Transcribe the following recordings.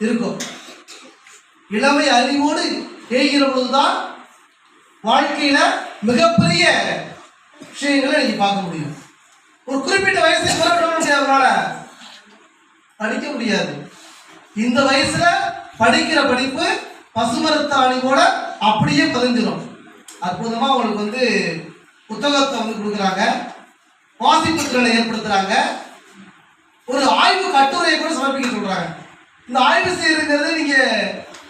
இருக்கும். இளமை அறிவோடு ஏகிற பொழுதுதான் வாழ்க்கையில மிகப்பெரிய விஷயங்களை நீங்க பார்க்க முடியும். ஒரு குறிப்பிட்ட வயசுக்கு அவரால படிக்க முடியாது. இந்த வயசுல படிக்கிற படிப்பு பசுமரத்தாணி போல அப்படியே பதிஞ்சிடும். அற்புதமா உங்களுக்கு புத்தகத்தை கொடுக்குறாங்க, வாசிப்பு திறனை ஏற்படுத்துறாங்க, ஒரு ஆய்வு கட்டுரையை கூட சமர்ப்பிக்க சொல்றாங்க. இந்த ஆய்வு செய்யறது நீங்க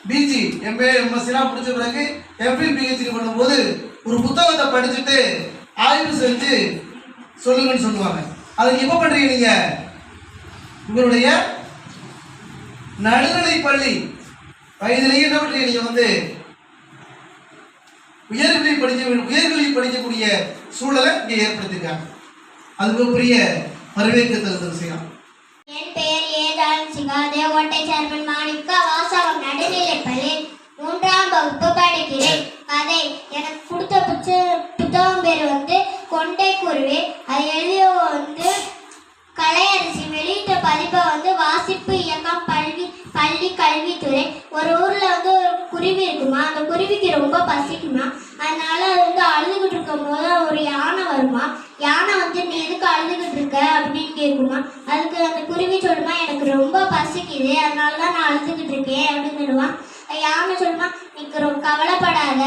பிஜி எம்ஏ எம்எஸ்சிலாம் முடிச்ச பிறகு எம்பில் பிஹெச்டி பண்ணும்போது ஒரு புத்தகத்தை படிச்சுட்டு ஆய்வு செஞ்சு சொல்லுங்கன்னு சொல்லுவாங்க. அதுக்கு எப்போ பண்றீங்க? நீங்க உங்களுடைய நடுநிலை பள்ளி வயதிலேயே என்ன பண்றீங்க? நீங்க உயர்கல்வி படிக்கக்கூடிய சூழலை இங்கே ஏற்படுத்திருக்காங்க. அது பெரிய வரவேற்கத்தகுந்த விஷயம். என் பெயர் ஏதான்சிகா, தேவகோட்டை சேர்மன் மாணிக்கா, வாசகம் நடுநிலைப்பள்ளி 3ஆம் வகுப்பு படிக்கிறேன். கதை எனக்கு கொடுத்த புத்தகம் பேர் கொண்டை குருவி. அது எழுதிய கலையரசி. வெளியிட்ட பதிப்பை வாசிப்பு இயக்கம் பள்ளி கல்வித்துறை. ஒரு ஊர்ல ஒரு குருவி இருக்குமா. அந்த குருவிக்கு ரொம்ப பசிக்குமா. அதனால அது அழுதுகிட்டு இருக்கும் போது ஒரு யானை வருமா. யானை நீ எதுக்கு அழுதுகிட்டு இருக்க அப்படின்னு கேட்குமா. அதுக்கு அந்த குருவி சொல்லுமா, எனக்கு ரொம்ப பசிக்குது, அதனாலதான் நான் அழுதுகிட்டு இருக்கேன் அப்படின்னு சொல்லுவான். யானை சொல்லுமா, நீக்கு ரொம்ப கவலைப்படாத,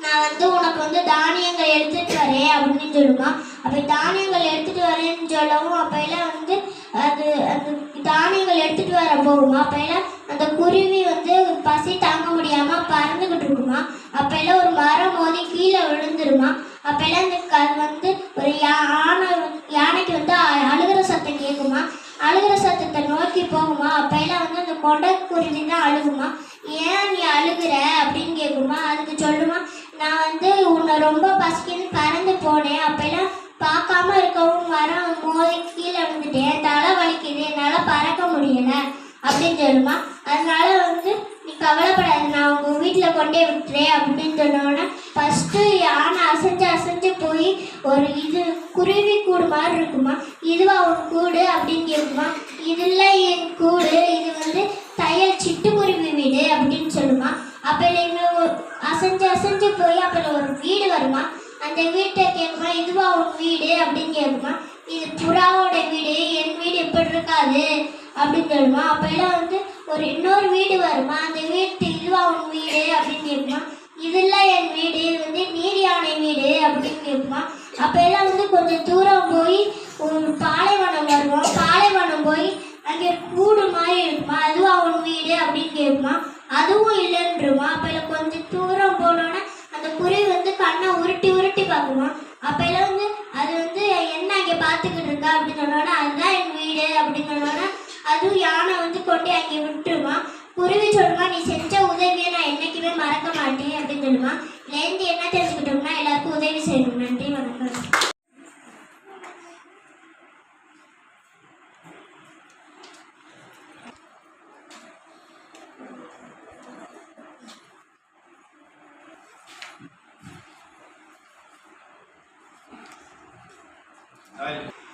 நான் உனக்கு தானியங்கள் எடுத்துட்டு வரேன் அப்படின்னு சொல்லுமா. அப்ப தானியங்கள் எடுத்துட்டு வரேன்னு சொல்லவும் அப்பெல்லாம் அது அந்த தானியங்கள் எடுத்துட்டு வர போகுமா. அப்பெல்லாம் அந்த குருவி பசி தாங்க முடியாம பறந்துகிட்டு இருக்குமா. அப்பெல்லாம் ஒரு மரம் மோதி கீழே விழுந்துருமா. அப்பெல்லாம் அது ஒரு யானைக்கு அழுகிற சத்தம் கேட்குமா. அழுகிற சத்தத்தை நோக்கி போகுமா. அப்பெல்லாம் அந்த கொண்டை குருவி தான் அழுகுமா. ஏன் நீ அழுகிற அப்படின்னு கேட்குமா. அதுக்கு சொல்லுமா, நான் உன்னை ரொம்ப பசிக்குன்னு பறந்து போனேன், அப்பெல்லாம் பார்க்காம இருக்கவும் மரம் மோதி கீழே விழுந்துட்டேன், தலை வலிக்குது, என்னால் பறக்க முடியல அப்படின்னு சொல்லுமா. அதனால நீ கவலைப்படாது, நான் உங்கள் வீட்டில் கொண்டே விட்டுறேன் அப்படின்னு சொன்னோன்னே ஃபஸ்ட்டு யானை அசைஞ்சு போய் ஒரு குருவி கூடு மாதிரி இருக்குமா. இதுவா உன் கூடு அப்படின்னு கேட்குமா. இதில் என் கூடு, இது தையல் சிட்டுக்குருவி வீடு அப்படின்னு சொல்லுமா. அப்போ அசைஞ்சு போய் அப்போ ஒரு வீடு வருமா. அந்த வீட்டை கேட்குமா, இதுவா உன் வீடு அப்படின்னு கேட்குமா. இது புறாவோட வீடு, என் வீடு எப்படி இருக்காது அப்படின்னு சொல்லுமா. அப்பெல்லாம் ஒரு இன்னொரு வீடு வருமா. அந்த வீட்டு இதுவா உன் வீடு அப்படின்னு கேட்குமா. இதெல்லாம் என் வீடு, இது நீர் யானை வீடு அப்படின்னு கேட்குமா. அப்பெல்லாம் கொஞ்சம் தூரம் போய் ஒரு பாலைவனம் வருவோம். பாலைவனம் போய் அங்கே கூடு மாதிரி இருக்குமா. அதுவா உன் வீடு அப்படின்னு கேட்குமா. அதுவும் இல்லைன்றுமா. அப்பெல்லாம் கொஞ்சம் தூரம் போனோன்னா அந்த குருவி கண்ணை உருட்டி பார்க்குமா. அப்பெல்லாம் அது என்ன அங்கே பார்த்துக்கிட்டு இருக்கா அப்படின்னு சொன்னோன்னா அதுதான் என் வீடு அப்படின்னு சொன்னோன்னா அதுவும் யானை கொண்டு அங்கே விட்டுருமா. குருவி சொல்லுமா, நீ செஞ்ச உதவியை நான் என்னைக்குமே மறக்க மாட்டேன் அப்படின்னு சொல்லுமா. இதுலேருந்து என்ன தெரிஞ்சுக்கிட்டோம்னா எல்லாருக்கும் உதவி செய்யணும். நன்றி, வணக்கம். Hi.